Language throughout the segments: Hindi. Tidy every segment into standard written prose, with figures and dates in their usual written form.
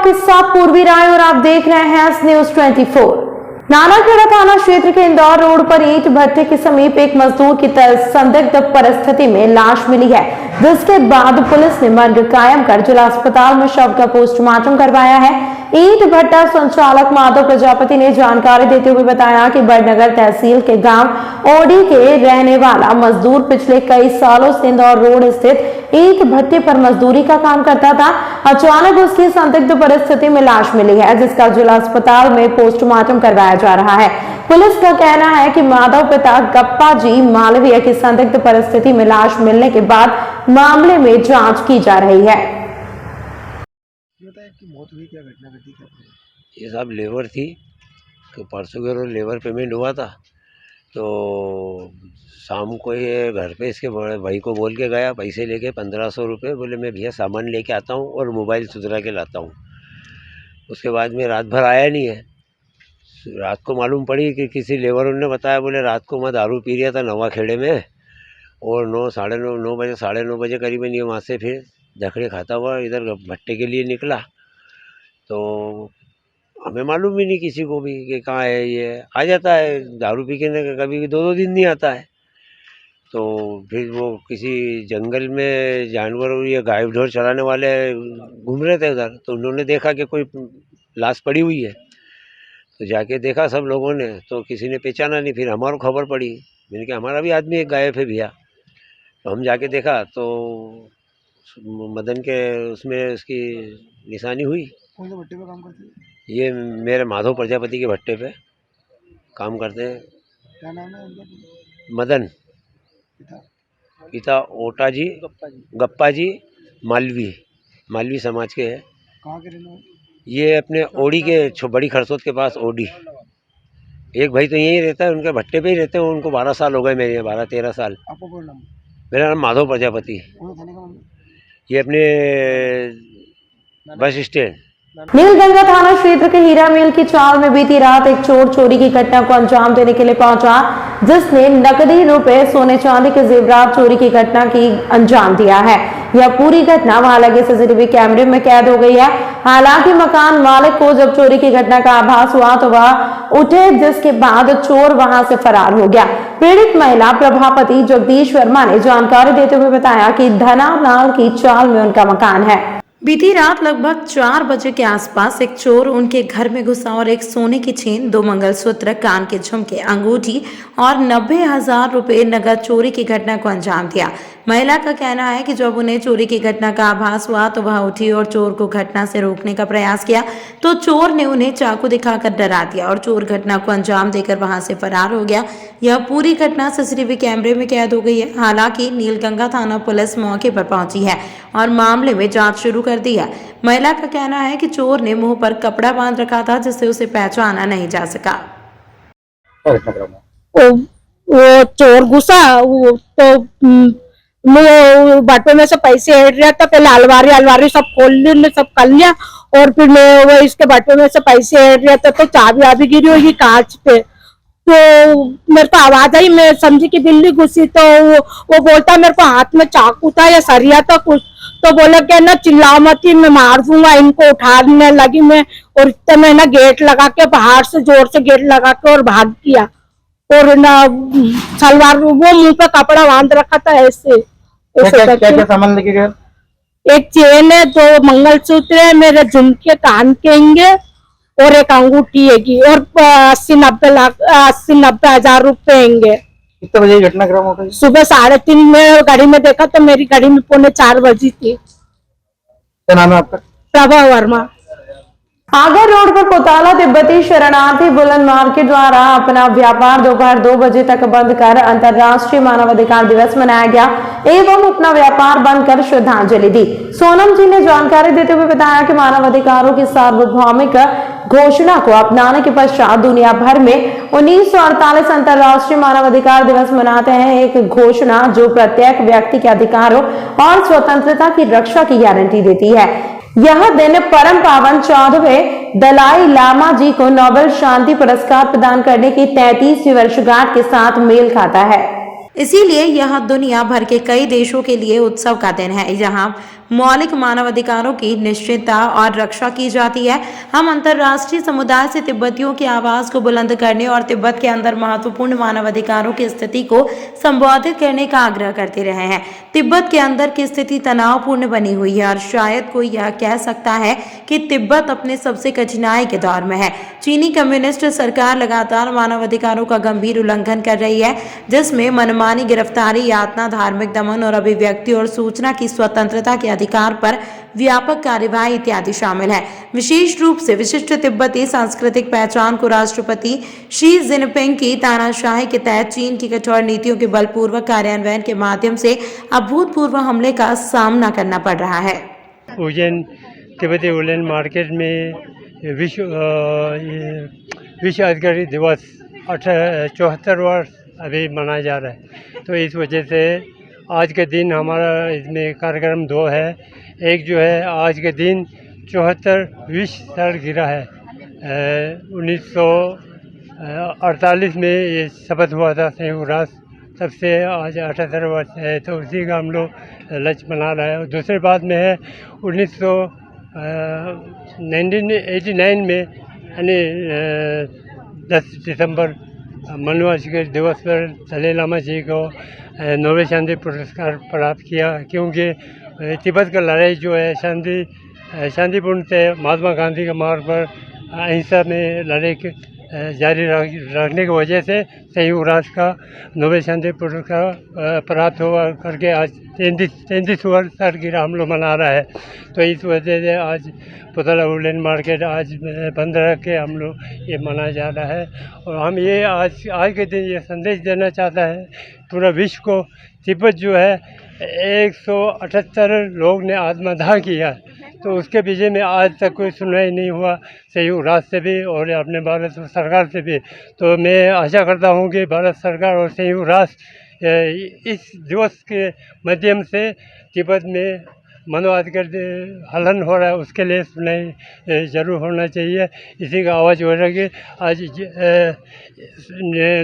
आपके साथ पूर्वी राय और आप देख रहे हैं न्यूज 24। नानाखेड़ा थाना क्षेत्र के इंदौर रोड पर ईंट भट्टे के समीप एक मजदूर की संदिग्ध परिस्थिति में लाश मिली है, जिसके बाद पुलिस ने मर्ग कायम कर जिला अस्पताल में शव का पोस्टमार्टम करवाया है। ईंट भट्टा संचालक माधव प्रजापति ने जानकारी देते हुए बताया कि बड़नगर तहसील के गांव ओडी के रहने वाला मजदूर पिछले कई सालों से इंदौर रोड स्थित ईंट भट्टे पर मजदूरी का काम करता था। अचानक उसकी संदिग्ध परिस्थिति में लाश मिली है, जिसका जिला अस्पताल में पोस्टमार्टम करवाया जा रहा है। पुलिस का कहना है कि माधव पिता गप्पा जी मालवीय की संदिग्ध परिस्थिति में लाश मिलने के बाद मामले में जांच की जा रही है। मौत हुई, क्या घटना घटी? ये साहब लेबर थी, तो परसों के रोज लेबर पेमेंट हुआ था, तो शाम को ये घर पे इसके बड़े भाई को बोल के गया, पैसे लेके 1500 रुपये, बोले मैं भैया सामान लेके आता हूँ और मोबाइल सुधरा के लाता हूँ। उसके बाद में रात भर आया नहीं है। रात को मालूम पड़ी कि किसी लेबर ने बताया, बोले रात को मैं दारू पी रहा था नवा खेड़े में, और 9 साढ़े नौ बजे करीबन ये वहाँ से फिर झकड़े खाता हुआ इधर भट्टे के लिए निकला। तो हमें मालूम ही नहीं किसी को भी कि कहाँ है। ये आ जाता है दारू पी के, कभी 2-2 दिन नहीं आता है। तो फिर वो किसी जंगल में जानवर या गाय ढोर चराने वाले घूम रहे थे उधर, तो उन्होंने देखा कि कोई लाश पड़ी हुई है। तो जाके देखा सब लोगों ने, तो किसी ने पहचाना नहीं। फिर हमारे खबर पड़ी, मैंने कहा हमारा भी आदमी एक गायब है भैया। तो हम जाके देखा तो मदन के उसमें उसकी निशानी हुई। कौन से भट्टे पे काम करते हैं? ये मेरे माधव प्रजापति के भट्टे पे काम करते हैं। क्या नाम है उनका? मदन। पिता ओटा जी, गप्पा जी मालवी समाज के हैं। कहाँ के रहने वाले? ये अपने ओडी के बड़ी खरसोत के पास ओडी। एक भाई तो यहीं रहता है, उनके भट्टे पे ही रहते हैं। उनको 12 साल हो गए, मेरे 12-13 साल। आपका कौन नाम? मेरा नाम माधव प्रजापति। कौन थाने का मामला? ये अपने बस स्टैंड नीलगंगा थाना क्षेत्र के हीरा मिल की चाल में बीती रात एक चोर चोरी की घटना को अंजाम देने के लिए पहुंचा, जिसने नकदी रुपए सोने चांदी के जेवरात चोरी की घटना की अंजाम दिया है। यह पूरी घटना वहां लगे सीसीटीवी कैमरे में कैद हो गई है। हालांकि मकान मालिक को जब चोरी की घटना का आभास हुआ तो वह उठे, जिसके बाद चोर वहां से फरार हो गया। पीड़ित महिला प्रभापति जगदीश वर्मा ने जानकारी देते हुए बताया कि धनालाल की चाल में उनका मकान है। बीती रात लगभग 4 बजे के आसपास एक चोर उनके घर में घुसा और एक सोने की चेन, 2 मंगलसूत्र, कान के झुमके, अंगूठी और 90,000 रुपए नगद चोरी की घटना को अंजाम दिया। महिला का कहना है कि जब उन्हें चोरी की घटना का आभास हुआ तो वह उठी और चोर को घटना से रोकने का प्रयास किया, तो चोर ने उन्हें चाकू दिखाकर डरा दिया और चोर घटना को अंजाम देकर वहां से फरार हो गया। यह पूरी घटना सीसीटीवी कैमरे में कैद हो गई है। हालांकि नीलगंगा थाना पुलिस मौके पर पहुंची है और मामले में जांच शुरू कर दी है। महिला का कहना है कि चोर ने मुंह पर कपड़ा बांध रखा था, जिससे उसे पहचाना नहीं जा सका। वो चोर घुसा, वो तो बाटो में से पैसे हट रहा था। पहले अलवारी सब खोल लिया, सब कर लिया, और फिर मैं वो इसके बाटो में से पैसे हट रहा था, तो चाबी गिरी होगी कांच पे। तो मेरे को आवाज आई, मैं समझी कि बिल्ली घुसी। तो वो बोलता मेरे को हाथ में चाकू था या सरिया था कुछ, तो बोला क्या ना चिल्लाओ मत, मैं मार दूंगा। इनको उठाने लगी मैं, और इतने में ना गेट लगा के बाहर से जोर से गेट लगा के और भाग किया। और ना सलवार, वो मुंह पे कपड़ा बांध रखा था ऐसे। क्या सामान लेके गए? एक चेन है, 2 मंगलसूत्र है, मेरे झुमके, कान के होंगे, और एक अंगूठी है, और 80-90 हजार रुपए होंगे। कितने बजे घटनाक्रम हो गई? सुबह 3:30 में गाड़ी में देखा तो मेरी गाड़ी में 3:45 बजी थी। क्या नाम है आपका? प्रभा वर्मा। आगर रोड पर कोताला तिब्बती शरणार्थी बुलंद मार्केट द्वारा अपना व्यापार दोपहर 2 बजे तक बंद कर अंतर्राष्ट्रीय मानवाधिकार दिवस मनाया गया एवं अपना व्यापार बंद कर श्रद्धांजलि दी। सोनम जी ने जानकारी देते हुए बताया कि मानवाधिकारों की सार्वभौमिक घोषणा को अपनाने के पश्चात दुनिया भर में 1948 अंतर्राष्ट्रीय मानवाधिकार दिवस मनाते हैं। एक घोषणा जो प्रत्येक व्यक्ति के अधिकारों और स्वतंत्रता की रक्षा की गारंटी देती है। यह दिन परम पावन 14वें दलाई लामा जी को नोबेल शांति पुरस्कार प्रदान करने की 33वीं वर्षगांठ के साथ मेल खाता है। इसीलिए यह दुनिया भर के कई देशों के लिए उत्सव का दिन है, जहां मौलिक मानव अधिकारों की निश्चितता और रक्षा की जाती है। हम अंतर्राष्ट्रीय समुदाय से तिब्बतियों की आवाज को बुलंद करने और तिब्बत के अंदर महत्वपूर्ण मानव अधिकारों की स्थिति को संबोधित करने का आग्रह करते रहे हैं। तिब्बत के अंदर की स्थिति तनावपूर्ण बनी हुई है और शायद कोई यह कह सकता है कि तिब्बत अपने सबसे कठिनाई के दौर में है। चीनी कम्युनिस्ट सरकार लगातार मानव अधिकारों का गंभीर उल्लंघन कर रही है, जिसमें मनमानी गिरफ्तारी, यातना, धार्मिक दमन और अभिव्यक्ति और सूचना की स्वतंत्रता के अधिकार पर व्यापक कार्यवाही इत्यादि शामिल है। विशेष रूप से विशिष्ट तिब्बती सांस्कृतिक पहचान को राष्ट्रपति शी जिनपिंग की तानाशाही के तहत चीन की कठोर नीतियों के बलपूर्वक कार्यान्वयन के माध्यम से अभूतपूर्व हमले का सामना करना पड़ रहा है। उज्जैन तिब्बती वुलन मार्केट में विश्व अधिकारी दिवस 74 वर्ष अभी मनाया जा रहा है। तो इस वजह से आज के दिन हमारा इसमें कार्यक्रम 2 है। एक जो है आज के दिन 74 विश्व साल गिरा है। 1948 में ये शपथ हुआ था संयुक्त राष्ट्र, तब से आज 78 वर्ष है। तो उसी का हम लोग लक्ष्य बना रहे हैं। और दूसरी बात में है 1989 में यानी 10 दिसंबर मानवाधिकार दिवस पर दलाई लामा जी को नोबेल शांति पुरस्कार प्राप्त किया, क्योंकि तिब्बत का लड़ाई जो है शांतिपूर्ण से महात्मा गांधी के मार्ग पर अहिंसा में लड़ाई जारी रखने की वजह से संयुक्त राष्ट्र का नोबेल शांति पुरस्कार प्राप्त हुआ करके आज 33 वर्ष सालगिरह हम लोग मना रहा है। तो इस वजह से आज पुतला वुलन मार्केट आज बंद रख के हम लोग ये मनाया जा रहा है। और हम ये आज के दिन ये संदेश देना चाहता है पूरा विश्व को, तिब्बत जो है 178 लोग ने आत्मदाह किया, तो उसके विषय में आज तक कोई सुनवाई नहीं हुआ संयुक्त राष्ट्र से भी और अपने भारत सरकार से भी। तो मैं आशा करता हूँ कि भारत सरकार और संयुक्त राष्ट्र इस दिवस के माध्यम से तिब्बत में मानवाधिकार हनन हो रहा है उसके लिए सुनाई जरूर होना चाहिए। इसी का आवाज़ हो रहा है कि आज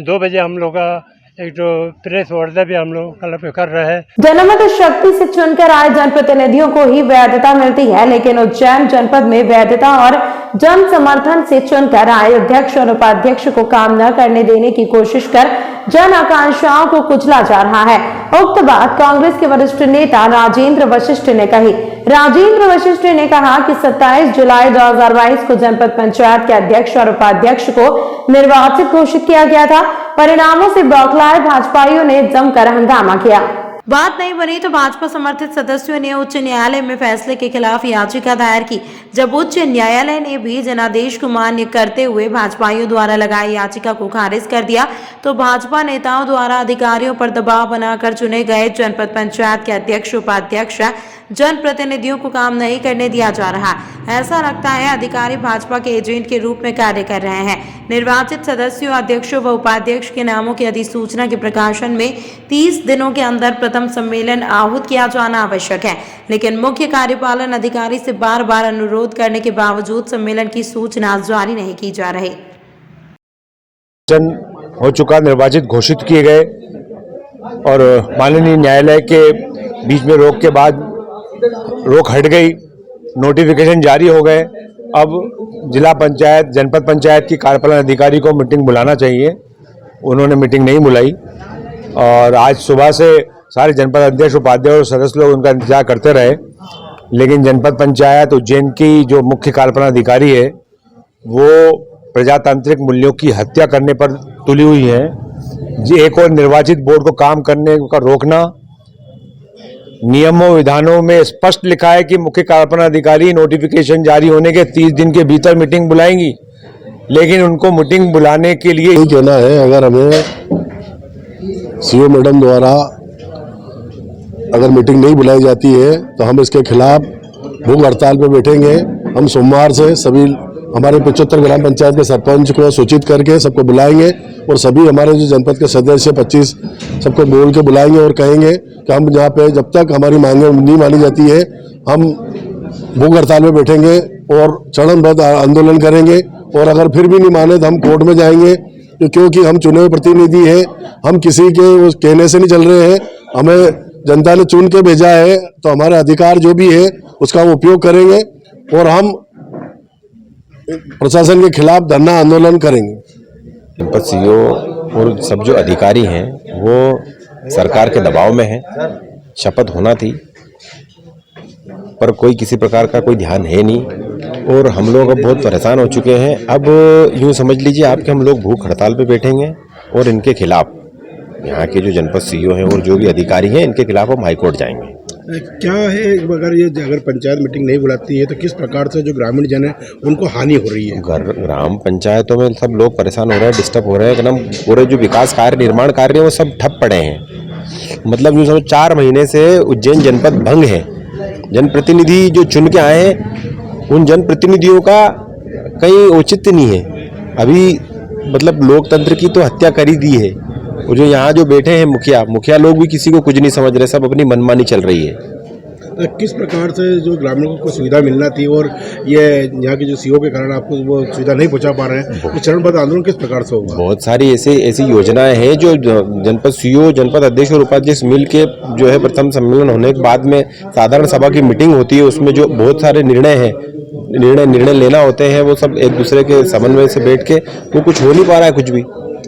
2 बजे हम लोग का एक तो प्रेस वार्ता भी हम लोग कल कर रहे हैं। जनमत शक्ति से चुनकर आए जनप्रतिनिधियों को ही वैधता मिलती है, लेकिन उज्जैन जनपद में वैधता और जन समर्थन से चुनकर आए अध्यक्ष और उपाध्यक्ष को काम न करने देने की कोशिश कर जन आकांक्षाओं को कुचला जा रहा है। उक्त बात कांग्रेस के वरिष्ठ नेता राजेंद्र वशिष्ठ ने कही। राजेंद्र वशिष्ठ ने कहा कि 27 जुलाई 2022 को जनपद पंचायत के अध्यक्ष और उपाध्यक्ष को निर्वाचित घोषित किया गया था। परिणामों से बौखलाए भाजपाइयों ने जमकर हंगामा किया। बात नहीं बनी तो भाजपा समर्थित सदस्यों ने उच्च न्यायालय में फैसले के खिलाफ याचिका दायर की। जब उच्च न्यायालय ने भी जनादेश को मान्य करते हुए भाजपाइयों द्वारा लगाई याचिका को खारिज कर दिया, तो भाजपा नेताओं द्वारा अधिकारियों पर दबाव बनाकर चुने गए जनपद पंचायत के अध्यक्ष उपाध्यक्ष जनप्रतिनिधियों को काम नहीं करने दिया जा रहा। ऐसा लगता है अधिकारी भाजपा के एजेंट के रूप में कार्य कर रहे हैं। निर्वाचित सदस्यों, अध्यक्षों व उपाध्यक्ष के नामों की अधिसूचना के प्रकाशन में 30 दिनों के अंदर प्रथम सम्मेलन आहूत किया जाना आवश्यक है, लेकिन मुख्य कार्यपालन अधिकारी से बार बार अनुरोध करने के बावजूद सम्मेलन की सूचना जारी नहीं की जा रही। हो चुका, निर्वाचित घोषित किए गए और माननीय न्यायालय के बीच में रोक के बाद रोक हट गई, नोटिफिकेशन जारी हो गए। अब जिला पंचायत, जनपद पंचायत की कार्यपालन अधिकारी को मीटिंग बुलाना चाहिए, उन्होंने मीटिंग नहीं बुलाई और आज सुबह से सारे जनपद अध्यक्ष, उपाध्यक्ष और सदस्य लोग उनका इंतजार करते रहे, लेकिन जनपद पंचायत उज्जैन की जो मुख्य कार्यपालन अधिकारी है वो प्रजातांत्रिक मूल्यों की हत्या करने पर तुली हुई है। एक और निर्वाचित बोर्ड को काम करने का रोकना, नियमों विधानों में स्पष्ट लिखा है कि मुख्य कार्यपालन अधिकारी नोटिफिकेशन जारी होने के 30 दिन के भीतर मीटिंग बुलाएंगी, लेकिन उनको मीटिंग बुलाने के लिए यही कहना है, अगर हमें सीओ मैडम द्वारा अगर मीटिंग नहीं बुलाई जाती है तो हम इसके खिलाफ भूख हड़ताल पर बैठेंगे। हम सोमवार से सभी हमारे 75 ग्राम पंचायत के सरपंच को सूचित करके सबको बुलाएंगे और सभी हमारे जो जनपद के सदस्य 25 सबको बोल के बुलाएंगे और कहेंगे कि हम यहाँ पे जब तक हमारी मांगें नहीं मानी जाती है हम भूख हड़ताल में बैठेंगे और चरणबद्ध आंदोलन करेंगे और अगर फिर भी नहीं माने तो हम कोर्ट में जाएंगे क्योंकि हम चुने हुए प्रतिनिधि हैं, हम किसी के उस कहने से नहीं चल रहे हैं। हमें जनता ने चुन के भेजा है, तो हमारे अधिकार जो भी है उसका हम उपयोग करेंगे और हम प्रशासन के खिलाफ धरना आंदोलन करेंगे। जनपद सीईओ और सब जो अधिकारी हैं वो सरकार के दबाव में हैं। शपथ होना थी पर कोई किसी प्रकार का कोई ध्यान है नहीं और हम लोग अब बहुत परेशान हो चुके हैं। अब यूँ समझ लीजिए आप कि हम लोग भूख हड़ताल पे बैठेंगे और इनके खिलाफ, यहाँ के जो जनपद सीईओ हैं और जो भी अधिकारी हैं, इनके खिलाफ हम हाईकोर्ट जाएंगे। क्या है अगर पंचायत मीटिंग नहीं बुलाती है तो किस प्रकार से जो ग्रामीण जन है उनको हानि हो रही है? ग्राम पंचायतों में सब लोग परेशान हो रहे हैं, डिस्टर्ब हो रहे हैं, एकदम पूरे जो विकास कार्य निर्माण कार्य है वो सब ठप पड़े हैं। मतलब यूँ समझो 4 महीने से उज्जैन जनपद भंग है। जनप्रतिनिधि जो चुन के आए हैं उन जनप्रतिनिधियों का कहीं औचित्य नहीं है। अभी मतलब लोकतंत्र की तो हत्या कर ही दी है। और जो यहाँ जो बैठे हैं मुखिया लोग भी किसी को कुछ नहीं समझ रहे, सब अपनी मनमानी चल रही है। तो किस प्रकार से जो ग्रामीणों को सुविधा मिलना थी और ये यहाँ के जो सीईओ के कारण आपको वो सुविधा नहीं पहुँचा पा रहे हैं, तो चरणबद्ध आंदोलन किस प्रकार से होगा? बहुत सारी ऐसी योजनाएं हैं जो जनपद सीईओ, जनपद अध्यक्ष और उपाध्यक्ष मिल के जो है प्रथम सम्मेलन होने के बाद में साधारण सभा की मीटिंग होती है, उसमें जो बहुत सारे निर्णय लेना होते हैं वो सब एक दूसरे के समन्वय से बैठ के वो कुछ हो नहीं पा रहा है। कुछ भी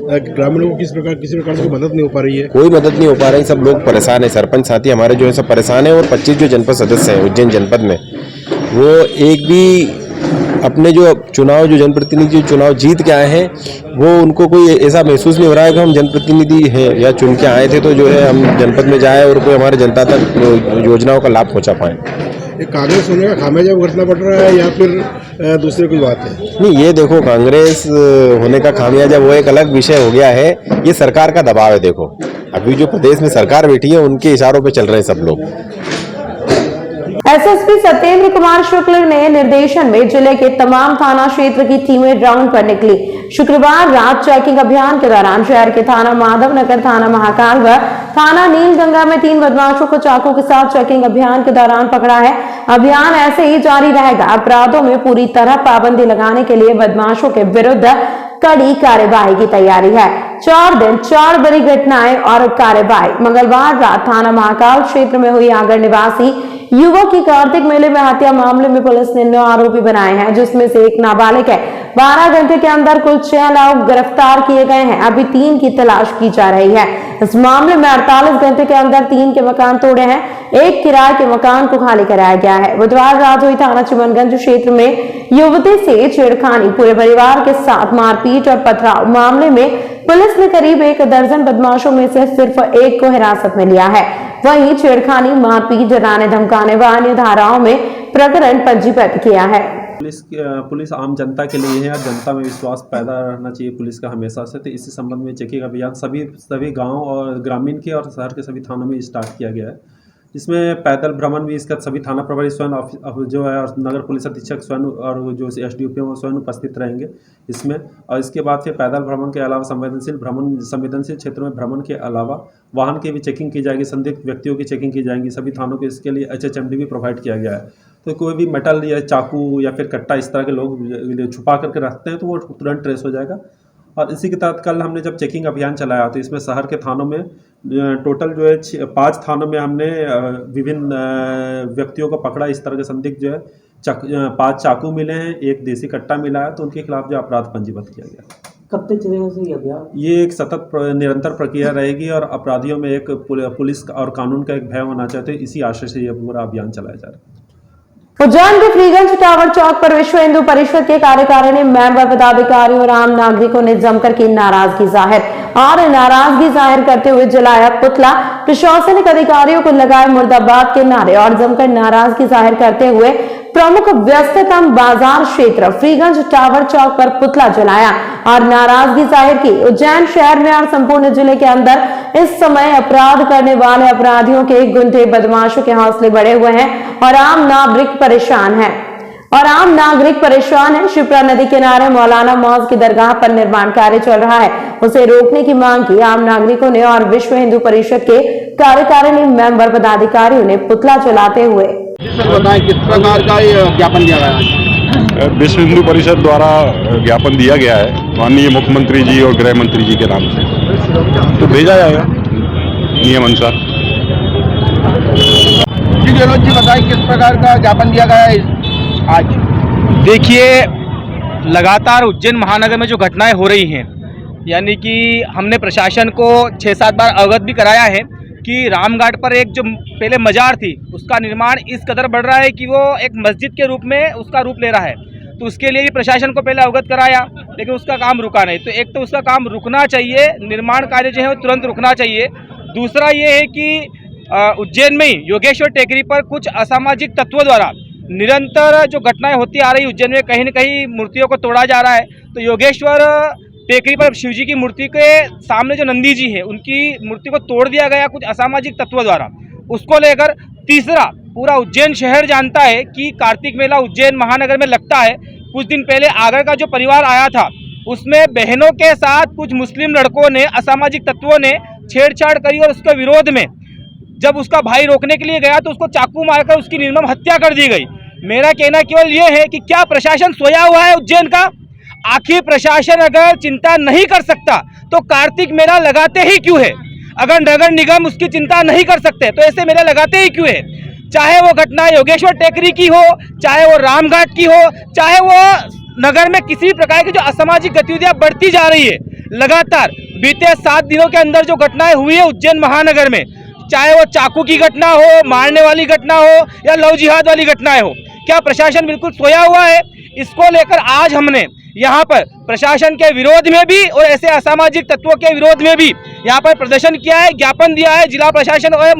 ग्रामीणों को किसी प्रकार से मदद नहीं हो पा रही है, कोई मदद नहीं हो पा रही। सब लोग परेशान है, सरपंच साथी हमारे जो है सब परेशान है। और 25 जो जनपद सदस्य हैं उज्जैन जनपद में, वो एक भी अपने जो चुनाव, जो जनप्रतिनिधि चुनाव जीत के आए हैं, वो उनको कोई ऐसा महसूस नहीं हो रहा है कि हम जनप्रतिनिधि हैं या चुन के आए थे तो जो है हम जनपद में जाए और कोई हमारे जनता तक योजनाओं का लाभ पहुँचा पाएँ। कांग्रेस होने का खामियाजा भुगतना पड़ रहा है या फिर दूसरी कोई बात है? नहीं, ये देखो कांग्रेस होने का खामियाजा वो एक अलग विषय हो गया है। ये सरकार का दबाव है। देखो अभी जो प्रदेश में सरकार बैठी है उनके इशारों पे चल रहे हैं सब लोग। एसएसपी सत्येंद्र कुमार शुक्ल ने निर्देशन में जिले के तमाम थाना क्षेत्र की टीमें राउंड पर निकली। शुक्रवार रात चेकिंग अभियान के दौरान शहर के थाना माधवनगर, थाना महाकाल व थाना नीलगंगा में 3 बदमाशों को चाकू के साथ चेकिंग अभियान के दौरान पकड़ा है। अभियान ऐसे ही जारी रहेगा। अपराधों में पूरी तरह पाबंदी लगाने के लिए बदमाशों के विरुद्ध कड़ी कार्यवाही की तैयारी है। 4 दिन 4 बड़ी घटनाएं और कार्यवाही। मंगलवार रात थाना महाकाल क्षेत्र में हुई आगर निवासी युवक की कार्तिक मेले में हत्या मामले में पुलिस ने 9 आरोपी बनाए हैं, जिसमें से एक नाबालिग है। 12 घंटे के अंदर कुल 6 लोग गिरफ्तार किए गए हैं। अभी 3 की तलाश की जा रही है। इस मामले में 48 घंटे के अंदर 3 के मकान तोड़े हैं, 1 किराए के मकान को खाली कराया गया है। बुधवार रात हुई थाना चिमनगंज क्षेत्र में युवती से छेड़खानी, पूरे परिवार के साथ मारपीट और पथराव मामले में पुलिस ने करीब 1 दर्जन बदमाशों में से सिर्फ 1 को हिरासत में लिया है। वहीं छेड़खानी, मारपीट, डराने धमकाने व अन्य धाराओं में प्रकरण पंजीबद्ध किया है। पुलिस आम जनता के लिए है और जनता में विश्वास पैदा रहना चाहिए पुलिस का हमेशा से। तो इसी संबंध में चेकिंग अभियान सभी गांव और ग्रामीण के और शहर के सभी थानों में स्टार्ट किया गया है। इसमें पैदल भ्रमण भी इसका सभी थाना प्रभारी स्वयं जो है और नगर पुलिस अधीक्षक स्वयं और जो SDPO वो स्वयं उपस्थित रहेंगे इसमें। और इसके बाद फिर पैदल भ्रमण के अलावा संवेदनशील क्षेत्रों में भ्रमण के अलावा वाहन की भी चेकिंग की जाएगी, संदिग्ध व्यक्तियों की चेकिंग की जाएगी। सभी थानों को इसके लिए HHMD भी प्रोवाइड किया गया है। तो कोई भी मेटल या चाकू या फिर कट्टा इस तरह के लोग छुपा करके रखते हैं तो वो तुरंत ट्रेस हो जाएगा। और इसी के तहत कल हमने जब चेकिंग अभियान चलाया तो इसमें शहर के थानों में टोटल जो है 5 थानों में हमने विभिन्न व्यक्तियों को पकड़ा। इस तरह के संदिग्ध जो है 5 चाकू मिले हैं, 1 देसी कट्टा मिला है, तो उनके खिलाफ जो अपराध पंजीबद्ध किया गया। कब तक चलेगा सर ये अभियान? ये एक सतत निरंतर प्रक्रिया रहेगी और अपराधियों में एक पुलिस और कानून का एक भय होना चाहते हैं। इसी आशय से ये पूरा अभियान चलाया जा रहा है। उज्जैन के फ्रीगंज टावर चौक पर विश्व हिंदू परिषद के कार्यकारिणी मेंबर, पदाधिकारियों और आम नागरिकों ने जमकर की नाराजगी जाहिर करते हुए जलाया पुतला। प्रशासनिक अधिकारियों को लगाए मुर्दाबाद के नारे और जमकर नाराजगी जाहिर करते हुए प्रमुख व्यस्ततम बाजार क्षेत्र फ्रीगंज टावर चौक पर पुतला जलाया और नाराजगी जाहिर की। उज्जैन शहर में और संपूर्ण जिले के अंदर इस समय अपराध करने वाले अपराधियों के गुंडे बदमाशों के हौसले बढ़े हुए हैं और आम नागरिक परेशान है। शिप्रा नदी किनारे मौलाना मौज की दरगाह पर निर्माण कार्य चल रहा है, उसे रोकने की मांग की आम नागरिकों ने और विश्व हिंदू परिषद के कार्यकारिणी मेंबर, पदाधिकारियों ने पुतला जलाते हुए। सर बताएं किस प्रकार का ज्ञापन दिया गया? विश्व हिंदू परिषद द्वारा ज्ञापन दिया गया है माननीय मुख्यमंत्री जी और गृह मंत्री जी के नाम से, तो भेजा जाएगा नियम अनुसार। जी बताइए किस प्रकार का ज्ञापन दिया गया है आज? देखिए, लगातार उज्जैन महानगर में जो घटनाएं हो रही हैं, यानी कि हमने प्रशासन को 6-7 बार अवगत भी कराया है कि रामघाट पर एक जो पहले मजार थी उसका निर्माण इस कदर बढ़ रहा है कि वो एक मस्जिद के रूप में उसका रूप ले रहा है। तो उसके लिए भी प्रशासन को पहले अवगत कराया, लेकिन उसका काम रुका नहीं। तो एक तो उसका काम रुकना चाहिए, निर्माण कार्य जो है वो तुरंत रुकना चाहिए। दूसरा ये है कि उज्जैन में ही योगेश्वर टेकरी पर कुछ असामाजिक तत्वों द्वारा निरंतर जो घटनाएं होती आ रही उज्जैन में, कहीं न कहीं मूर्तियों को तोड़ा जा रहा है। तो योगेश्वर टेकरी पर शिव जी की मूर्ति के सामने जो नंदी जी है उनकी मूर्ति को तोड़ दिया गया कुछ असामाजिक तत्वों द्वारा। उसको लेकर तीसरा, पूरा उज्जैन शहर जानता है कि कार्तिक मेला उज्जैन महानगर में लगता है। कुछ दिन पहले आगर का जो परिवार आया था उसमें बहनों के साथ कुछ मुस्लिम लड़कों ने, असामाजिक तत्वों ने छेड़छाड़ करी और उसके विरोध में जब उसका भाई रोकने के लिए गया तो उसको चाकू मारकर उसकी निर्मम हत्या कर दी गई। मेरा कहना केवल ये है कि क्या प्रशासन सोया हुआ है उज्जैन का? आखिर प्रशासन अगर चिंता नहीं कर सकता तो कार्तिक मेला लगाते ही क्यों है? अगर नगर निगम उसकी चिंता नहीं कर सकते तो ऐसे मेला लगाते ही क्यों है? चाहे वो घटना योगेश्वर टेकरी की हो, चाहे वो रामघाट की हो, चाहे वो नगर में किसी प्रकार की जो असामाजिक गतिविधियां बढ़ती जा रही है लगातार, बीते 7 दिनों के अंदर जो घटनाएं हुई है उज्जैन महानगर में, चाहे वो चाकू की घटना हो, मारने वाली घटना हो या लव जिहाद वाली घटनाएं हो, क्या प्रशासन बिल्कुल सोया हुआ है? इसको लेकर आज हमने यहाँ पर प्रशासन के विरोध में भी और ऐसे असामाजिक तत्वों के विरोध में भी यहाँ पर प्रदर्शन किया है, ज्ञापन दिया है जिला प्रशासन और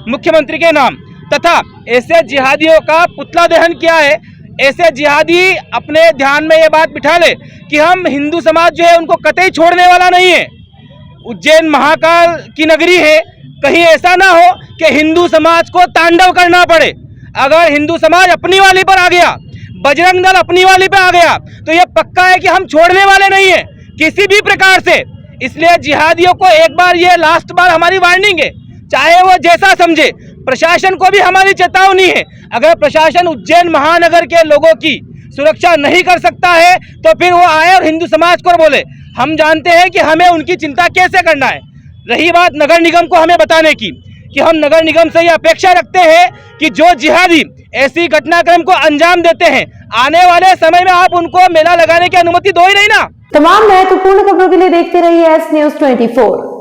मुख्यमंत्री के नाम, तथा ऐसे जिहादियों का पुतला दहन किया है। ऐसे जिहादी अपने ध्यान में ये बात बिठा ले कि हम हिंदू समाज जो है उनको कतई छोड़ने वाला नहीं है। उज्जैन महाकाल की नगरी है, कहीं ऐसा ना हो कि हिंदू समाज को तांडव करना पड़े। अगर हिंदू समाज अपनी वाली पर आ गया, बजरंग दल अपनी वाली पे आ गया, तो ये पक्का है कि हम छोड़ने वाले नहीं है किसी भी प्रकार से। इसलिए जिहादियों को एक बार, ये लास्ट बार हमारी वार्निंग है, चाहे वो जैसा समझे। प्रशासन को भी हमारी चेतावनी है, अगर प्रशासन उज्जैन महानगर के लोगों की सुरक्षा नहीं कर सकता है तो फिर वो आए और हिंदू समाज को बोले। हम जानते हैं कि हमें उनकी चिंता कैसे करना है। रही बात नगर निगम को हमें बताने की, कि हम नगर निगम से ये अपेक्षा रखते हैं कि जो जिहादी ऐसी घटनाक्रम को अंजाम देते हैं, आने वाले समय में आप उनको मेला लगाने की अनुमति दो ही नहीं ना। तमाम महत्वपूर्ण खबरों के लिए देखते रहिए एस न्यूज़ 24।